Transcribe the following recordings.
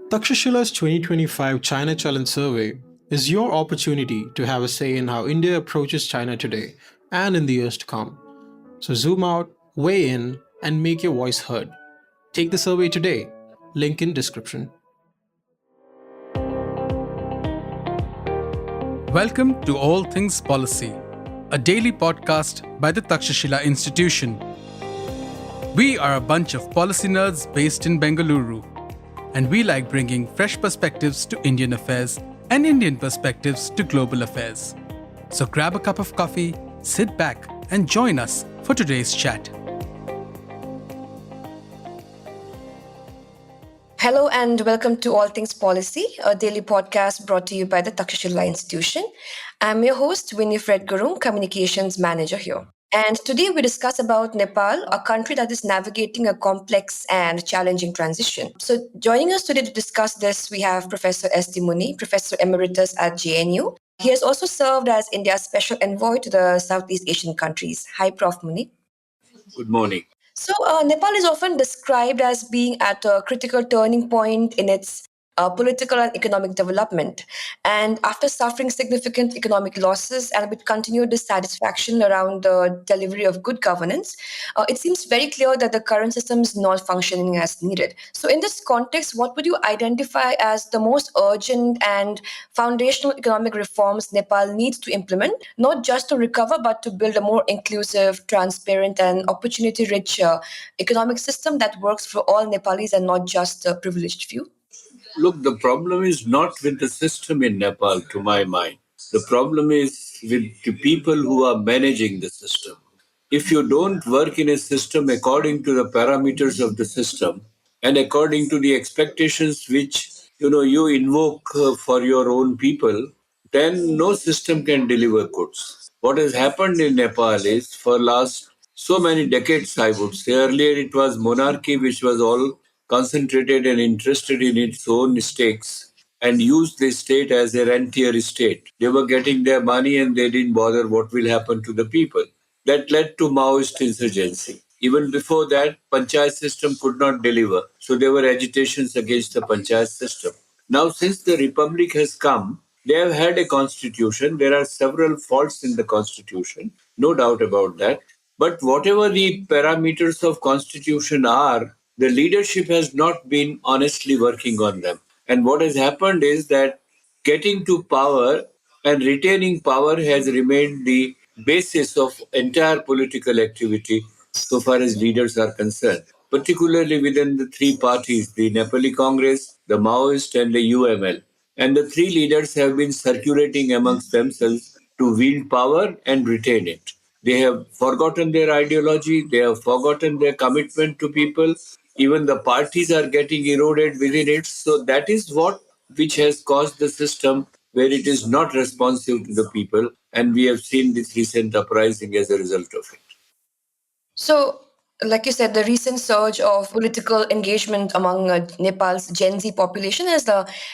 Takstashila's 2025 China Challenge Survey is your opportunity to have a say in how India approaches China today and in the years to come. So zoom out, weigh in, and make your voice heard. Take the survey today. Link in description. Welcome to All Things Policy, a daily podcast by the Takshashila Institution. We are a bunch of policy nerds based in Bengaluru, and we like bringing fresh perspectives to Indian affairs and Indian perspectives to global affairs. So grab a cup of coffee, sit back, and join us for today's chat. Hello and welcome to All Things Policy, a daily podcast brought to you by the Takshashila Institution. I'm your host, Wini Fred Gurung, Communications Manager here. And today we discuss about Nepal, a country that is navigating a complex and challenging transition. So joining us today to discuss this, we have Professor S.D. Muni, Professor Emeritus at JNU. He has also served as India's Special Envoy to the Southeast Asian countries. Hi, Prof. Muni. Good morning. So, Nepal is often described as being at a critical turning point in its political and economic development. And after suffering significant economic losses and with continued dissatisfaction around the delivery of good governance, it seems very clear that the current system is not functioning as needed. So, in this context, what would you identify as the most urgent and foundational economic reforms Nepal needs to implement, not just to recover, but to build a more inclusive, transparent, and opportunity rich economic system that works for all Nepalis and not just a privileged few? Look, the problem is not with the system in Nepal, to my mind. The problem is with the people who are managing the system. If you don't work in a system according to the parameters of the system and according to the expectations which you invoke for your own people, then no system can deliver goods. What has happened in Nepal is for last so many decades, I would say. Earlier it was monarchy which was all concentrated and interested in its own stakes and used the state as a rentier state. They were getting their money and they didn't bother what will happen to the people. That led to Maoist insurgency. Even before that, panchayat system could not deliver. So there were agitations against the panchayat system. Now, since the republic has come, they have had a constitution. There are several faults in the constitution, no doubt about that. But whatever the parameters of constitution are, the leadership has not been honestly working on them. And what has happened is that getting to power and retaining power has remained the basis of entire political activity so far as leaders are concerned, particularly within the three parties, the Nepali Congress, the Maoist, and the UML. And the three leaders have been circulating amongst themselves to wield power and retain it. They have forgotten their ideology, they have forgotten their commitment to people. Even the parties are getting eroded within it. So that is what which has caused the system where it is not responsive to the people. And we have seen this recent uprising as a result of it. So, like you said, the recent surge of political engagement among Nepal's Gen Z population has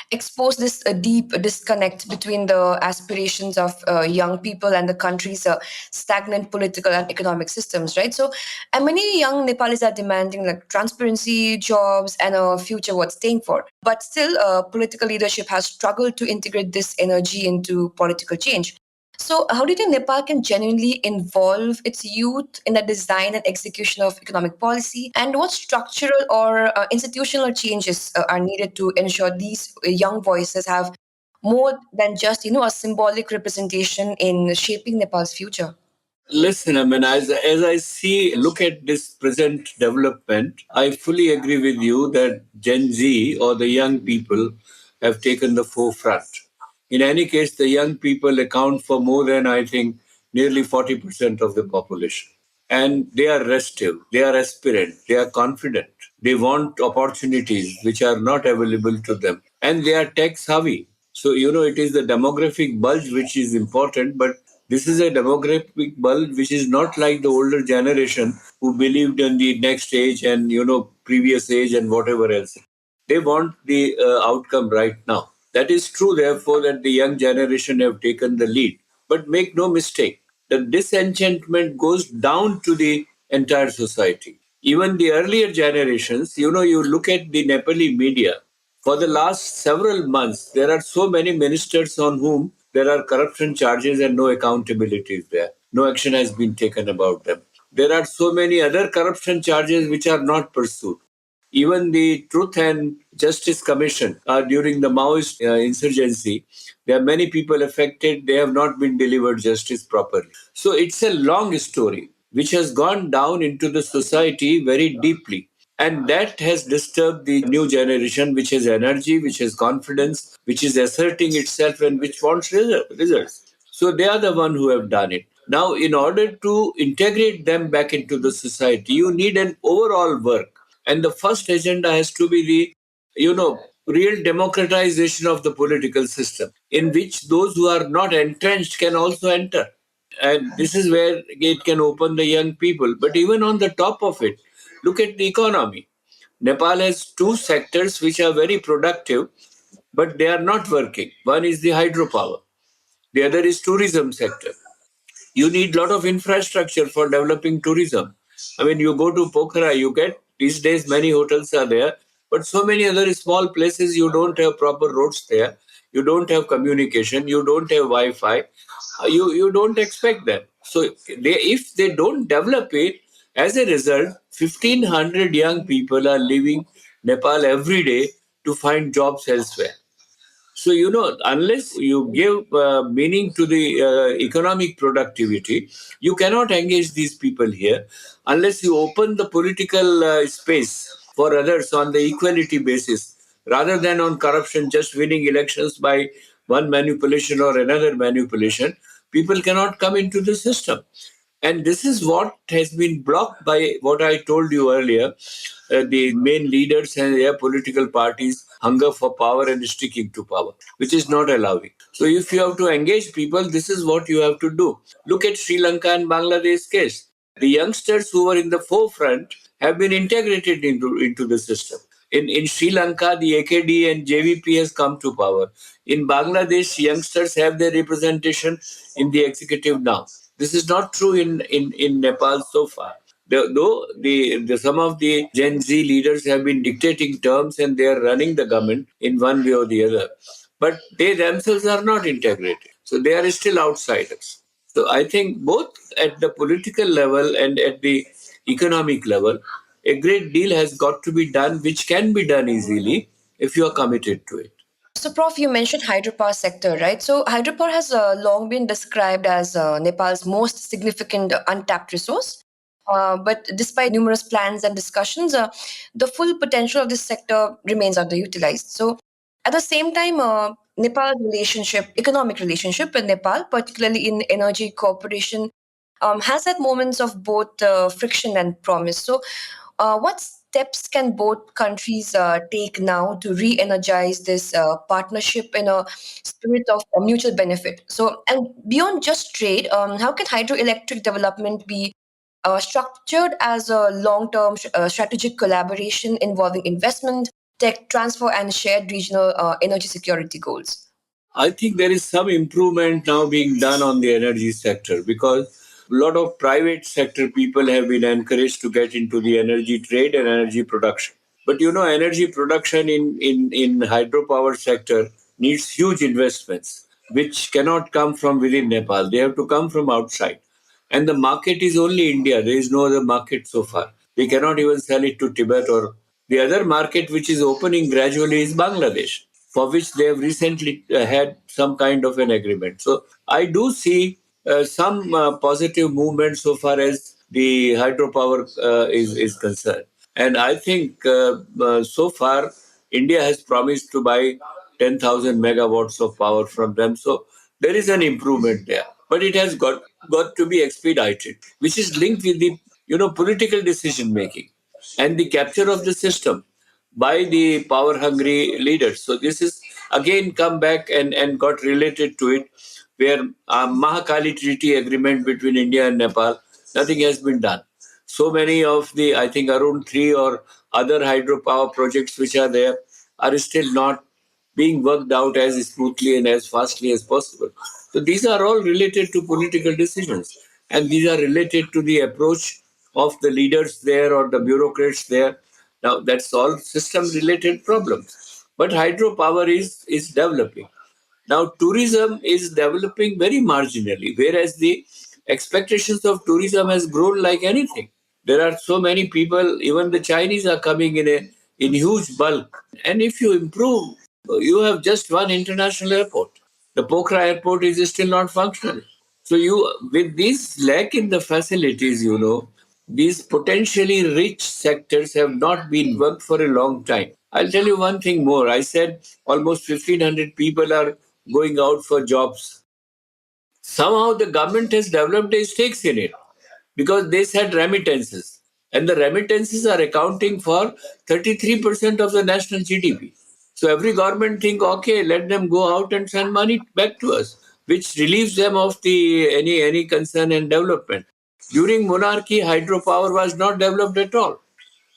exposed this deep disconnect between the aspirations of young people and the country's stagnant political and economic systems, right? So, and many young Nepalis are demanding like transparency, jobs, and a future worth staying for. But still, political leadership has struggled to integrate this energy into political change. So, how do you think Nepal can genuinely involve its youth in the design and execution of economic policy? And what structural or institutional changes are needed to ensure these young voices have more than just, a symbolic representation in shaping Nepal's future? Listen, I mean, as I look at this present development, I fully agree with you that Gen Z or the young people have taken the forefront. In any case, the young people account for more than, I think, nearly 40% of the population. And they are restive, they are aspirant, they are confident. They want opportunities which are not available to them. And they are tech savvy. So, it is the demographic bulge which is important, but this is a demographic bulge which is not like the older generation who believed in the next age and, previous age and whatever else. They want the outcome right now. That is true, therefore, that the young generation have taken the lead. But make no mistake, the disenchantment goes down to the entire society. Even the earlier generations, you look at the Nepali media. For the last several months, there are so many ministers on whom there are corruption charges and no accountability is there. No action has been taken about them. There are so many other corruption charges which are not pursued. Even the Truth and Justice Commission during the Maoist insurgency, there are many people affected. They have not been delivered justice properly. So it's a long story which has gone down into the society very deeply. And that has disturbed the new generation, which has energy, which has confidence, which is asserting itself, and which wants results. So they are the one who have done it. Now, in order to integrate them back into the society, you need an overall work. And the first agenda has to be real democratization of the political system, in which those who are not entrenched can also enter. And this is where it can open the young people. But even on the top of it, look at the economy. Nepal has two sectors which are very productive, but they are not working. One is the hydropower. The other is tourism sector. You need a lot of infrastructure for developing tourism. I mean, you go to Pokhara, you get these days many hotels are there, but so many other small places you don't have proper roads there. You don't have communication. You don't have Wi-Fi. You don't expect them. So if they don't develop it, as a result, 1,500 young people are leaving Nepal every day to find jobs elsewhere. So, unless you give meaning to the economic productivity, you cannot engage these people here. Unless you open the political space for others on the equality basis, rather than on corruption, just winning elections by one manipulation or another manipulation, people cannot come into the system. And this is what has been blocked by what I told you earlier, the main leaders and their political parties' hunger for power and sticking to power, which is not allowing. So, if you have to engage people, this is what you have to do. Look at Sri Lanka and Bangladesh case. The youngsters who were in the forefront have been integrated into the system. In Sri Lanka, the AKD and JVP has come to power. In Bangladesh, youngsters have their representation in the executive now. This is not true in Nepal so far. Though some of the Gen Z leaders have been dictating terms and they are running the government in one way or the other, but they themselves are not integrated. So they are still outsiders. So I think both at the political level and at the economic level, a great deal has got to be done, which can be done easily if you are committed to it. So, Prof, you mentioned hydropower sector, right? So, hydropower has long been described as Nepal's most significant untapped resource. But despite numerous plans and discussions, the full potential of this sector remains underutilized. So, at the same time, Nepal's economic relationship with Nepal, particularly in energy cooperation, has had moments of both friction and promise. So, what steps can both countries take now to re-energize this partnership in a spirit of mutual benefit? So, and beyond just trade, how can hydroelectric development be structured as a long-term strategic collaboration involving investment, tech transfer, and shared regional energy security goals? I think there is some improvement now being done on the energy sector because a lot of private sector people have been encouraged to get into the energy trade and energy production. But energy production in hydropower sector needs huge investments, which cannot come from within Nepal. They have to come from outside. And the market is only India. There is no other market so far. They cannot even sell it to Tibet or the other market which is opening gradually is Bangladesh, for which they have recently had some kind of an agreement. So I do see some positive movement so far as the hydropower is concerned. And I think so far India has promised to buy 10,000 megawatts of power from them. So there is an improvement there. But it has got to be expedited, which is linked with the political decision making and the capture of the system by the power hungry leaders. So this is again come back and got related to it, where Mahakali Treaty agreement between India and Nepal, nothing has been done. So many of the, I think, Arun 3 or other hydropower projects which are there are still not being worked out as smoothly and as fastly as possible. So these are all related to political decisions, and these are related to the approach of the leaders there or the bureaucrats there. Now, that's all system related problems. But hydropower is developing. Now, tourism is developing very marginally, whereas the expectations of tourism has grown like anything. There are so many people, even the Chinese are coming in huge bulk. And if you improve, you have just one international airport. The Pokhara airport is still not functional. So you, with this lack in the facilities, these potentially rich sectors have not been worked for a long time. I'll tell you one thing more. I said almost 1,500 people are going out for jobs. Somehow the government has developed a stakes in it because they said remittances. And the remittances are accounting for 33% of the national GDP. So every government think, okay, let them go out and send money back to us, which relieves them of the any concern and development. During monarchy, hydropower was not developed at all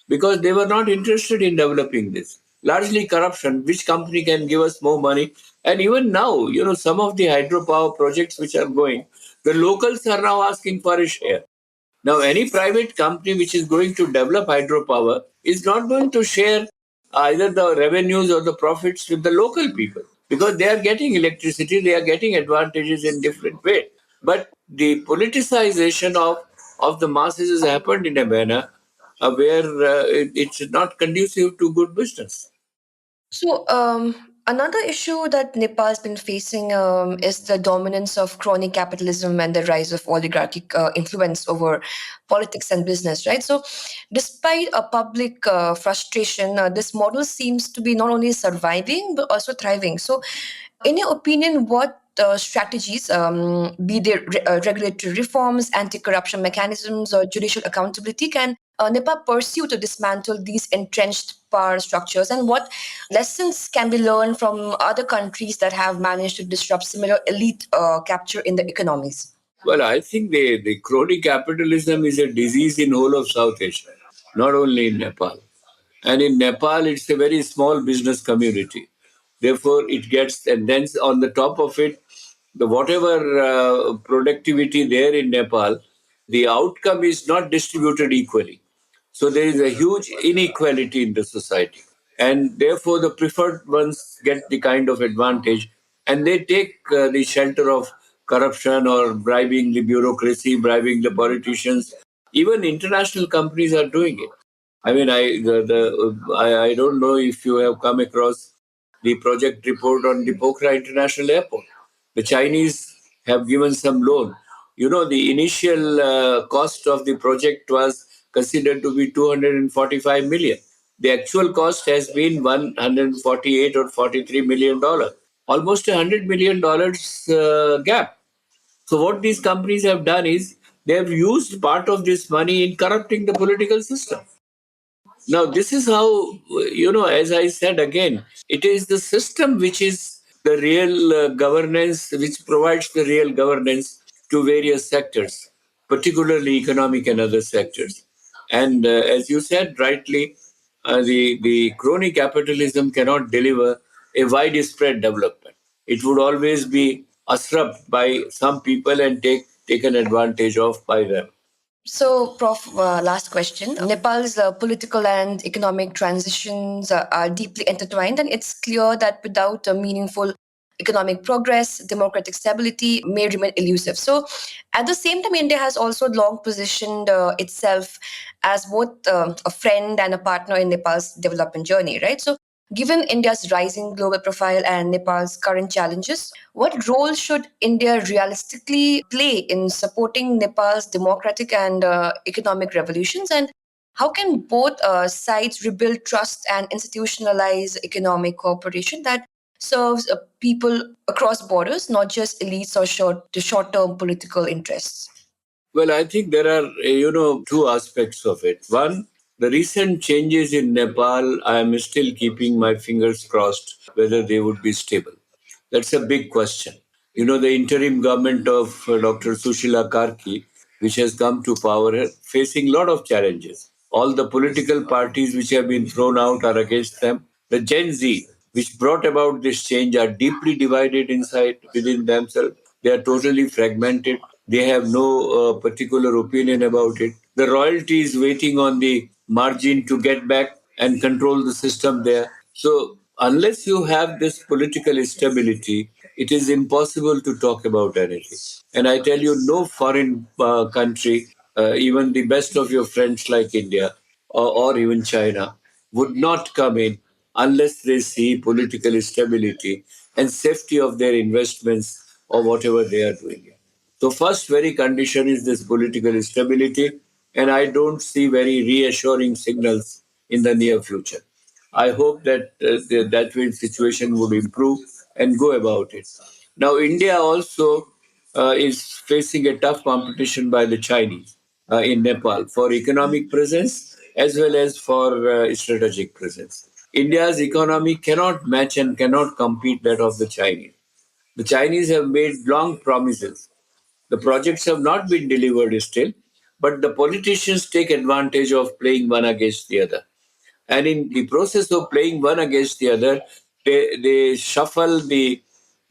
because they were not interested in developing this. Largely corruption, which company can give us more money? And even now, some of the hydropower projects which are going, the locals are now asking for a share. Now, any private company which is going to develop hydropower is not going to share either the revenues or the profits with the local people because they are getting electricity, they are getting advantages in different way. But the politicization of the masses has happened in a manner where it's not conducive to good business. So, another issue that Nepal's been facing is the dominance of crony capitalism and the rise of oligarchic influence over politics and business, right? So, despite a public frustration, this model seems to be not only surviving but also thriving. So, in your opinion, what strategies, be they regulatory reforms, anti corruption mechanisms, or judicial accountability, can Nepal pursue to dismantle these entrenched power structures? And what lessons can be learned from other countries that have managed to disrupt similar elite capture in the economies? Well, I think the crony capitalism is a disease in whole of South Asia, not only in Nepal. And in Nepal, it's a very small business community. Therefore, it gets, and then on the top of it, the whatever productivity there in Nepal, the outcome is not distributed equally. So there is a huge inequality in the society. And therefore, the preferred ones get the kind of advantage and they take the shelter of corruption or bribing the bureaucracy, bribing the politicians. Even international companies are doing it. I mean, I don't know if you have come across the project report on the Pokhara International Airport. The Chinese have given some loan. The initial cost of the project was considered to be 245 million. The actual cost has been 148 or 43 million dollars, almost $100 million gap. So what these companies have done is they have used part of this money in corrupting the political system. Now, this is how, as I said again, it is the system which is the real governance, which provides the real governance to various sectors, particularly economic and other sectors. And as you said rightly, the crony capitalism cannot deliver a widespread development. It would always be usurped by some people and taken advantage of by them. So, Prof, last question. Nepal's political and economic transitions are deeply intertwined, and it's clear that without a meaningful economic progress, democratic stability may remain elusive. So, at the same time, India has also long positioned itself as both a friend and a partner in Nepal's development journey, right? So, given India's rising global profile and Nepal's current challenges, what role should India realistically play in supporting Nepal's democratic and economic revolutions? And how can both sides rebuild trust and institutionalize economic cooperation that serves people across borders, not just elites or short-term political interests? Well, I think there are, two aspects of it. One, the recent changes in Nepal, I am still keeping my fingers crossed whether they would be stable. That's a big question. The interim government of Dr. Sushila Karki, which has come to power, facing a lot of challenges. All the political parties which have been thrown out are against them. The Gen Z, which brought about this change, are deeply divided inside within themselves. They are totally fragmented. They have no particular opinion about it. The royalty is waiting on the margin to get back and control the system there. So Unless you have this political stability, it is impossible to talk about anything. And I tell you, no foreign country, even the best of your friends like India or even China, would not come in unless they see political stability and safety of their investments or whatever they are doing. So, first very condition is this political stability, and I don't see very reassuring signals in the near future. I hope that that way situation would improve and go about it. Now, India also is facing a tough competition by the Chinese in Nepal for economic presence as well as for strategic presence. India's economy cannot match and cannot compete that of the Chinese. The Chinese have made long promises. The projects have not been delivered still, but the politicians take advantage of playing one against the other. And in the process of playing one against the other, they shuffle the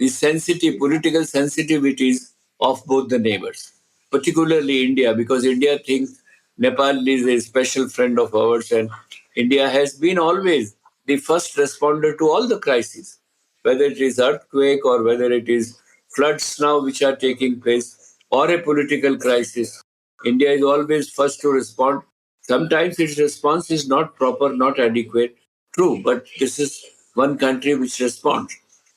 sensitive political sensitivities of both the neighbors, particularly India, because India thinks Nepal is a special friend of ours, and India has been always the first responder to all the crises, whether it is earthquake or whether it is floods now which are taking place or a political crisis. India is always first to respond. Sometimes its response is not proper, not adequate. True, but this is one country which responds.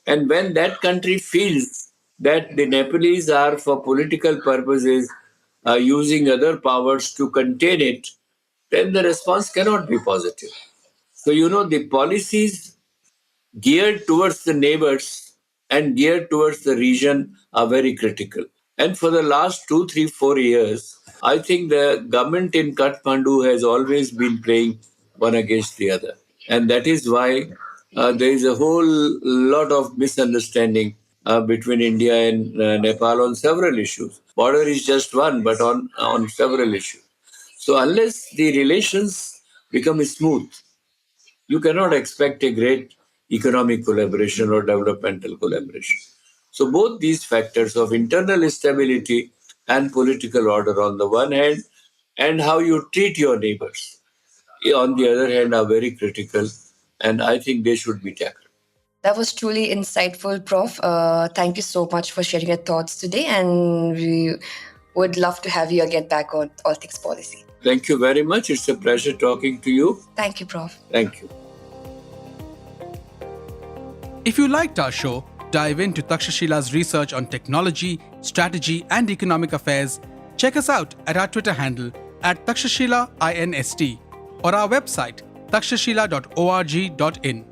And when that country feels that the Nepalese are, for political purposes, using other powers to contain it, then the response cannot be positive. So, the policies geared towards the neighbors and geared towards the region are very critical. And for the last 2, 3, 4 years, I think the government in Kathmandu has always been playing one against the other. And that is why there is a whole lot of misunderstanding between India and Nepal on several issues. Border is just one, but on several issues. So unless the relations become smooth, you cannot expect a great economic collaboration or developmental collaboration. So, both these factors of internal stability and political order on the one hand, and how you treat your neighbors on the other hand, are very critical, and I think they should be tackled. That was truly insightful, Prof. Thank you so much for sharing your thoughts today, and we would love to have you again back on All Things Policy. Thank you very much. It's a pleasure talking to you. Thank you, Prof. Thank you. If you liked our show, dive into Takshashila's research on technology, strategy, and economic affairs. Check us out at our Twitter handle @TakshashilaINST or our website takshashila.org.in.